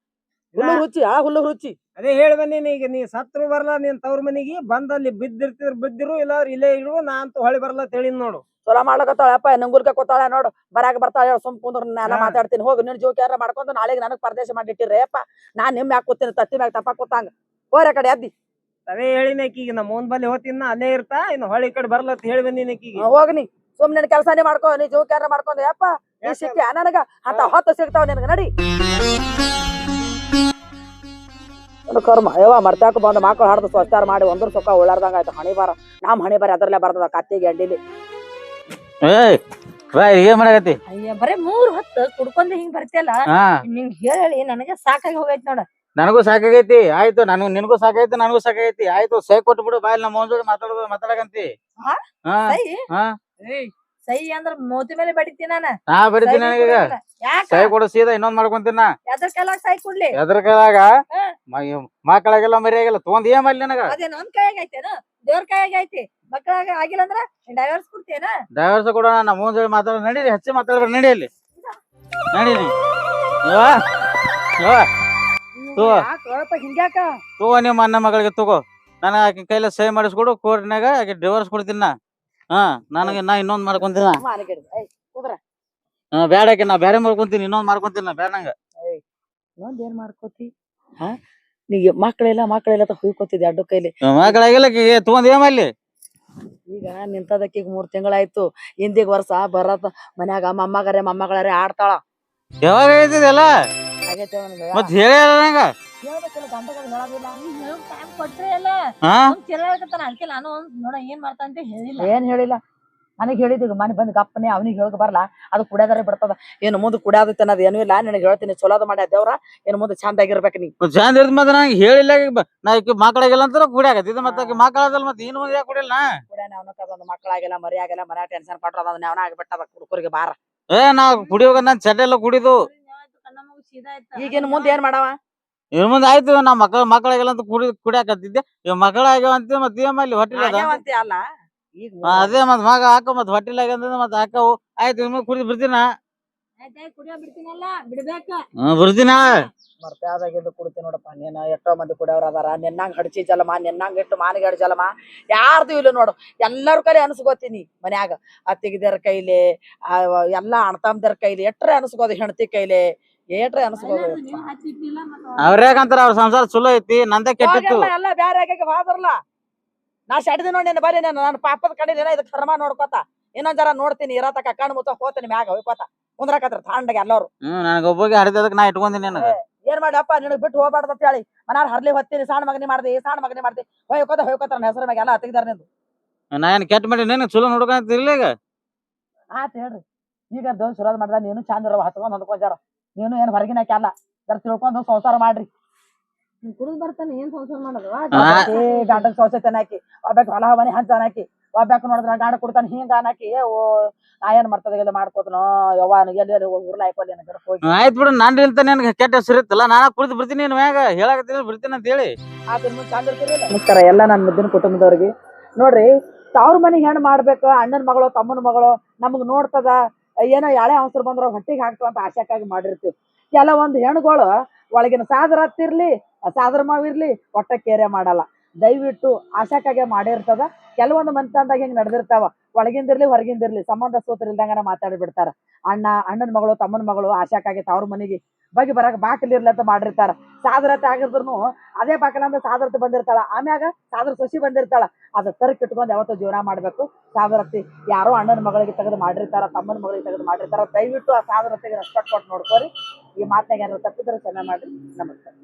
ಹುಲ್ಲು ರುಚಿ ಅದೇ ಹೇಳಿ ಬಂದೀನಿ. ಈಗ ನೀ ಸತ್ರು ಬರ್ಲಾ ನೀನ್ ತವ್ರ ಮನಿಗೆ ಬಂದ್ ಅಲ್ಲಿ ಬಿದ್ದಿರು, ಇಲ್ಲಾದ್ರ ಇಲ್ಲೇ ಇರು. ನಾ ಅಂತ ಹೊಳಿ ಬರ್ಲಾ ಹೇಳಿನ್ ನೋಡು. ಚೊಲೋ ಮಾಡ್ಲಕತ್ತಾಳಪ್ಪ. ನಂಗುಲ್ಕ ಕೂತಾಳ ನೋಡು. ಬರಾಕ ಬರ್ತಾಳ. ಸುಮ್ ಕುಂದ್ರ ಎಲ್ಲ ಮಾತಾಡ್ತೀನಿ. ಹೋಗಿ ನಿನ್ ಜೀವಕ್ಕೆ ಯಾರ ಮಾಡ್ಕೊಂಡು ನಾಳೆಗೆ ನನಗ್ ಪರದೇಶ ಮಾಡಿಟ್ಟಿರ್ರಪ್ಪ. ನಾನ್ ನಿಮ್ ಮ್ಯಾಗ ಕೂತೀನಿ, ತತ್ತಿ ಮ್ಯಾಗ ತಪ್ಪ ಕೂತಂಗ. ಹೋರ ಕಡೆ ಅದ್ದಿ. ಅದೇ ಹೇಳಿನಕೀಗ ನಮ್ಮ ಮುಂದ್ ಬಲ್ಲಿ ಹೋತಿನ ಅಲ್ಲೇ ಇರ್ತಾ. ಇನ್ನು ಹೊಳಿ ಕಡೆ ಬರ್ಲತ್ ಹೇಳಿ ಬಂದಿನಕೀಗ. ಹೋಗ್ನಿ ಸುಮ್ನೆ ಕೆಲಸನೇ ಮಾಡ್ಕೋ. ನೀ ಜೀವಕ್ಕೆ ಯಾರ ಮಾಡ್ಕೊಂಡ್ ಯಪ್ಪ. ನೀ ಸಿಕ್ಕಿ ನನಗ ಅಂತ ಹೊತ್ತು ಸಿಗ್ತಾವ ನಿನಗ. ನಡಿ ಕರ್ಮ ಯವ್ವ. ಮರ್ತ್ಯಾಕ ಬಂದ ಮಕ್ಕಳು ಹಾಡ್ದು ಸ್ವಚ್ಛಾರ ಮಾಡಿ ಒಂದ್ರ ಸುಖ ಉಳ್ಳಾರ್ದಂಗ ಆಯ್ತು. ಹಣಿ ಬಾರ ನಮ್ ಹಣಿ ಬಾರ ಅದ್ರಲ್ಲೇ ಬರ್ತದ. ಕತ್ತಿಗೆ ಅಡ್ಡಿಲಿ. ಏನ್ ಮಾಡಕತ್ತಿ? ಅಯ್ಯ ಬರೇ 3 ಹೊತ್ತು ಕುಡ್ಕೊಂಡ್ ಹಿಂಗ್ ಬರ್ತಿಯಲ್ಲ. ನಿಂಗ್ ಹೇಳಿ ನನಗೆ ಸಾಕಾಗಿ ಹೋಗೈತಿ ನೋಡ. ನನಗೂ ಸಾಕಾಗೈತಿ. ಆಯ್ತು, ನಿನಗೂ ಸಾಕೈತಿ, ನನಗೂ ಸಾಕೈತಿ. ಆಯ್ತು, ಸೈ ಕೊಟ್ಬಿಡು. ಬಾಯಲ್ಲಿ ನಮ್ಮ ಜೋಡಿ ಮಾತಾಡಕಂತಿ. ಸೈ ಅಂದ್ರ ಮೋತಿ ಮೇಲೆ ಬಡಿತೀನಿ ನಾನು ನಾ ಬರಿತೀನಿ ನನಗೀಗ ಯಾಕ ಸೈ ಕೊಡು ಸೀದಾ ಇನ್ನೊಂದ್ ಮಾಡ್ಕೊಂತೀನಿ ನಾ ಎದ್ರ ಕೈಲಾಗ ಸೈ ಕೊಡ್ಲಿ ಎದ್ರ ಕೈಯಾಗ ಹಾ. ಮಕ್ಕಳಾಗೆಲ್ಲ ಮರಿಯಾಗಿಲ್ಲ ತಗೊಂಡ್ ಏನ್ ಮಾಡ್ಲಿ ನನಗ ಅದೇ ನನ್ ಕೈಯಾಗ ಐತೇನ ದೇವ್ರ ಕೈಯಾಗ ಐತಿ ಮಕ್ಕಳಾಗ ಆಗಿಲ್ಲ ಅಂದ್ರ ಡೈವರ್ಸ್ ಕೊಡ್ತೇನ ಡೈವರ್ಸ್ ಕೊಡೋಣ ನಾ ಮುಂದೆ ಮಾತಾಡ ನಡೀರಿ ಹೆಚ್ಚು ಮಾತಾಡ್ರಿ ನಡಿ ಅಲ್ಲಿ ನಡೀನಿ ಹಿಂಗ್ಯಾಕ ತಗೋ ನಿಮ್ಮ ಅಣ್ಣ ಮಗಳಿಗೆ ತಗೋ ನನಗ ಆಕಿ ಕೈಲ ಸಹಿ ಮಾಡಿಸ್ಕೊಡು ಕೋರ್ಟ್ನಾಗ ಆಕಿ ಡಿವೋರ್ಸ್ ಕೊಡ್ತೀನಿ ನಾ ನನಗೆ ನಾ ಇನ್ನೊಂದ್ ಮಾಡ್ಕೊಂತೀನಿ ಬ್ಯಾಡ ಆಕಿ ನಾ ಬ್ಯಾರೆ ಮಾಡ್ಕೊಂತೀನಿ ಇನ್ನೊಂದ್ ಮಾಡ್ಕೊಂತೀನಿ ನಾ ಬ್ಯಾಡ ನಂಗ ಇನ್ನೊಂದ್ ಏನ್ ಮಾಡ್ಕೋತಿ ಹಾ ನೀಗ ಮಕ್ಕಳೆಲ್ಲ ಹುಯ್ಕೋತಿದ್ದೆ ಅಡ್ಡು ಕೈಲಿ ಮಕ್ಕಳಾಗಿಲ್ಲ ತಗೊಂಡ್ ಏನ್ ಮಾಡ್ಲಿ ಈಗ ನಿಂತದಕ್ಕೀಗ 3 ತಿಂಗಳಾಯ್ತು ಹಿಂದಿಗ್ ವರ್ಷ ಬರತ್ ಮನ್ಯಾಗ ಮೊಮ್ಮಗಳರೆ ಆಡ್ತಾಳ ಯಾವಾಗ ಐತಿದೆಲ್ಲ ಆಗೈತೆ ಅವ್ನಿಗೆ. ಮತ್ ಹೇಳ ನಂಗ ಹೇಳ್ಬೇಕಲ್ಲ ಗಂಡಗ ಹೇಳೋದಿಲ್ಲ. ಟೈಮ್ ಕೊಟ್ರೆ ಎಲ್ಲ ಹಾ ಚೆಲ್ಲಾಕತ್ತಾನ ಅದಕ್ಕೆ ನಾನು ನೋಡ ಏನ್ ಮಾಡ್ತಾನಂತ ಹೇಳಿಲ್ಲ ಏನ್ ಹೇಳಿಲ್ಲ ನನಗ್ ಹೇಳಿದ್ ಮನೆ ಬಂದ್ ಗಪ್ಪನೆ ಅವ್ನಿಗೆ ಹೇಳಕ್ ಬರಲ್ಲ ಅದು ಕುಡಿಯೋದಾರೆ ಬಿಡ್ತದ ಏನು ಮುಂದೆ ಕುಡಿಯೋದೈತೆ ಅನ್ನೋದು ಏನೂ ಇಲ್ಲ ನಿನಗೆ ಹೇಳ್ತೀನಿ ಚಲೋದ ಮಾಡಿ ದೇವ್ರ ಏನು ಮುಂದೆ ಚಂದ ಆಗಿರ್ಬೇಕು ನೀ ಚಂದ ಇರ್ತ ಮತ್ತ ನಂಗೆ ಹೇಳಿಲ್ಲ ನಾ ಮಕ್ಕಳಾಗಿಲ್ಲ ಅಂತ ಕುಡಿಯಾಕತ್ತಿದ್ದ ಮತ್ತ ಮಕ್ಕಳದಲ್ಲ ಮತ್ತೆ ಇನ್ನು ಮುಂದೆ ಯಾಕೆ ಕುಡಿಯಲ್ಲ ಕುಡಿಯ ಅವನಕ್ಕೊಂದು ಮಕ್ಕಳಾಗಿಲ್ಲ ಮರಿ ಆಗಿಲ್ಲ ಮನೆ ಟೆನ್ಷನ್ ಕೊಟ್ರ ಅದ್ ನ್ಯಾವನ ಆಗಿಬಿಟ್ಟದ ಕುಡುಕರಿಗೆ ಬಾರ ನಾ ಕುಡಿಯೋಗ ನಾನ್ ಚಡ್ಡ ಎಲ್ಲ ಕುಡಿದು ಕಣ್ಣ ಮಗು ಸೀದಾ ಆಯ್ತಾ ಈಗಿನ ಮುಂದೆ ಏನ್ ಮಾಡವ ಇನ್ ಮುಂದೆ ಆಯ್ತು ನಾ ಮಕ್ಕಳಾಗಿಲ್ಲ ಅಂತ ಕುಡಿಯಾಕತ್ತಿದ್ದೆ ಇವ್ ಮಕ್ಕಳಾಗ್ಯಾವ ಅಂತ ಮತ್ತೆ ಏನ್ ಮಾಡ್ಲಿ ಹೊಟ್ಟಿಲ್ಲ ಆಗ್ಯಾವಂತೆ ಅಲ್ಲ ಈಗ ಅದೇ ಮತ್ ಮಗ ಹಾಕ ಮತ್ ಹೊಟ್ಟಿಲ್ಲ ಆಗ್ಯಂದ್ರೆ ಮತ್ ಹಾಕವು ಆಯ್ತು ಇನ್ ಕುಡಿದು ಬಿಡ್ತೀನ ಆಯ್ತಾಯ್ ಕುಡಿಯೋ ಬಿಡ್ತೀನಲ್ಲ ಬಿಡ್ಬೇಕ ಬಿಡ್ತೀನ ಮತ್ತೆ ಆದಾಗಿದ್ದು ಕುಡ್ತೀನಿ ನೋಡಪ್ಪ ನೀನು ಎಷ್ಟೋ ಮಂದಿ ಕುಡಿಯೋರ್ ಅದಾರ ನಿನ್ನಂಗ್ ಹಡ್ಚಿ ಜಲಮ ನಿನ್ನಂಗ್ ಇಟ್ಟು ಮಾನಿಗಾಡ್ ಜಲಮ ಯಾರ್ದು ಇಲ್ಲ ನೋಡು ಎಲ್ಲಾರ ಕೈಲಿ ಅನ್ಸ್ಕೋತೀನಿ ಮನ್ಯಾಗ ಅತ್ತಿಗಿದರ ಕೈಲಿ ಎಲ್ಲಾ ಅಣ್ತಮ್ಮದರ ಕೈಲಿ ಎಟ್ರೆ ಅನ್ಸ್ಕೋದು ಹೆಂಡತಿ ಕೈಲಿ ಏಟ್ರೆ ಅನ್ಸ್ಕೋದು ಅವ್ರ್ಯಾಕಂತಾರ ಅವ್ರ ಸಂಸಾರ ಚಲೋ ಐತಿ ನಂದ ಕೆಟ್ಟಿತ್ತು ಎಲ್ಲ ಬ್ಯಾರೆ ಆಗಾಗ ಬಾದ್ರಲ್ಲ ನಾ ಸೆಡ್ದಿ ನೋಡಿ ನಿನ್ನ ಬರೀ ನನ್ನ ಪಾಪದ ಕಡೆ ಇದಕ್ ಕರ್ಮ ನೋಡ್ಕೋತ ಇನ್ನೊಂದ್ ಜರ ನೋಡ್ತೀನಿ ಇರತಕ್ಕ ಕಣ್ಣು ಮುತ್ತ ಹೋಗ್ತೀನಿ ಮ್ಯಾಗ ಹೋಯ್ಕೋತ ಕುಂದ್ರಕತ್ರ ತಾಂಡಾಗ ಎಲ್ಲಾರು ನನಗೊಬ್ಬಗೆ ಹರಿದದಕ್ ನಾ ಇಟ್ಕೊಂದಿನಿ ನಿನಗ ಏನ್ ಮಾಡಪ್ಪ ನಿನಗ್ ಬಿಟ್ಟು ಹೋಗ್ಬಾರ್ದು ಅಂತ ಹೇಳಿ ಮನಾರ್ ಹರ್ಲಿ ಹೊತ್ತೀನಿ ಸಣ್ಣ ಮಗನಿ ಮಾಡ್ದಿ ಹೋಯ್ಕೋತ ನನ್ನ ಹೆಸರು ಮ್ಯಾಗ ಎಲ್ಲ ಹತ್ತಿದಾರ ನಿಂದು ನಾ ಏನ್ ಕೆಟ್ಟ ಮಾಡಿ ನೀನು ಚಲೋ ನೋಡ್ಕೊಂತಿರ್ಲಿಲ್ಲ ಈಗ ಆತ್ ಹೇಳ್ರಿ ಈಗ ದೇವ್ ಸುರಾದ್ ಮಾಡ್ದ ನೀನು ಚಂದ ಇರವ ಹತ್ಕೊಂಡ್ ಹೊಂದ್ಕೊಂಜಾರ ನೀನು ಏನ್ ಹೊರಗಿನ ಅಲ್ಲ ಜರ ತಿಳ್ಕೊಂಡು ಸಂಸಾರ ಮಾಡ್ರಿ ಕುಡಿದ್ ಬರ್ತಾನೆ ಏನ್ ಸಂಸಾರ ಮಾಡೋದು ಗಂಡನ ಸೊಸೆತನ ಹಾಕಿ ಒಬ್ಬಾಕ ಹೊಲ ಮನೆ ಹಂಚನ ಹಾಕಿ ಒಬ್ಬಾಕ ನೋಡಿದ್ರ ಗಾಡ ಕೊಡ್ತಾನ ಹಿಂಗ ಹಾಕಿ ನಾ ಏನ್ ಮಾಡ್ತದ ಮಾಡ್ಕೋತನೋ ಯವ್ವ ಎಲ್ಲಿ ಉರ್ಲ ಹಾಕೋಲಿ ಹೋಗಿ ಆಯ್ತು ಬಿಡು ನಾನು ಇಲ್ತ ನನ್ಗೆ ಕೆಟ್ಟ ಹೆಸರು ಇತ್ತಲ್ಲ ನಾನು ಕುಡಿದು ಬಿಡ್ತೀನಿ ನೀನ್ ಮ್ಯಾಗ ಹೇಳಕತ್ತೀನಿ ಬಿಡ್ತೀನಿ ಅಂತ ಹೇಳಿ ನಮಸ್ಕಾರ ಎಲ್ಲ ನನ್ನ ಮುದ್ದಿನ ಕುಟುಂಬದವ್ರಿಗೆ ನೋಡ್ರಿ ತವ್ರ ಮನೆ ಹೆಣ್ಣು ಮಾಡ್ಬೇಕು ಅಣ್ಣನ ಮಗಳು ತಮ್ಮನ ಮಗಳು ನಮಗ್ ನೋಡ್ತದ ಏನೋ ಯಾಳೆ ಅವಸರ ಬಂದ್ರ ಹೊಟ್ಟಿಗೆ ಹಾಕ್ತು ಅಂತ ಆಶಕ್ಕಾಗಿ ಮಾಡಿರ್ತೀವಿ ಕೆಲವೊಂದು ಹೆಣ್ಗಳು ಒಳಗಿನ ಸಾದ್ರ ಹತ್ತಿರ್ಲಿ ಸಾದ್ರ ಮಾವಿರ್ಲಿ ಒಟ್ಟ ಕೇರೆ ಮಾಡಲ್ಲ ದಯವಿಟ್ಟು ಆಶಕ್ಕಾಗೆ ಮಾಡಿರ್ತದ ಕೆಲವೊಂದು ಮನ್ತಂದಾಗ ಹಿಂಗ್ ನಡೆದಿರ್ತಾವ ಒಳಗಿಂದಿರ್ಲಿ ಹೊರಗಿಂದಿರ್ಲಿ ಸಂಬಂಧ ಸೂತ್ರ ಇಲ್ದಂಗನ ಮಾತಾಡಿ ಬಿಡ್ತಾರ ಅಣ್ಣನ ಮಗಳು ತಮ್ಮನ ಮಗಳು ಆಶಕ್ಕಾಗಿ ತವ್ರ ಮನೆಗೆ ಬಗ್ಗೆ ಬರಕ್ ಬಾಕಲಿರ್ಲಿ ಅಂತ ಮಾಡಿರ್ತಾರ ಸಾದ್ರತೆ ಆಗಿದ್ರು ಅದೇ ಬಾಕಲಂದ ಸಾದ್ರತೆ ಬಂದಿರ್ತಾಳ ಆಮ್ಯಾಗ ಸಾದ್ರ ಸೊಸಿ ಬಂದಿರ್ತಾಳ ಅದ ತರಕ್ ಇಟ್ಕೊಂಡ್ ಯಾವತ್ತೂ ಜೀವನ ಮಾಡ್ಬೇಕು ಸಾದ್ರತೆ ಯಾರೋ ಅಣ್ಣನ ಮಗಳಿಗೆ ತೆಗೆದು ಮಾಡಿರ್ತಾರ ತಮ್ಮನ ಮಗಳಿಗೆ ತೆಗೆದು ಮಾಡಿರ್ತಾರ ದಯವಿಟ್ಟು ಆ ಸಾದ್ರತೆಗೆ ರೆಸ್ಪೆಕ್ಟ್ ಕೊಟ್ಟು ನೋಡ್ಕೋರಿ ಈ ಮಾತನಾಗ ಯಾರು ತಪ್ಪಿದ್ರೆ ಚೆನ್ನಾಗಿ ಮಾಡ್ರಿ ನಮಸ್ಕಾರ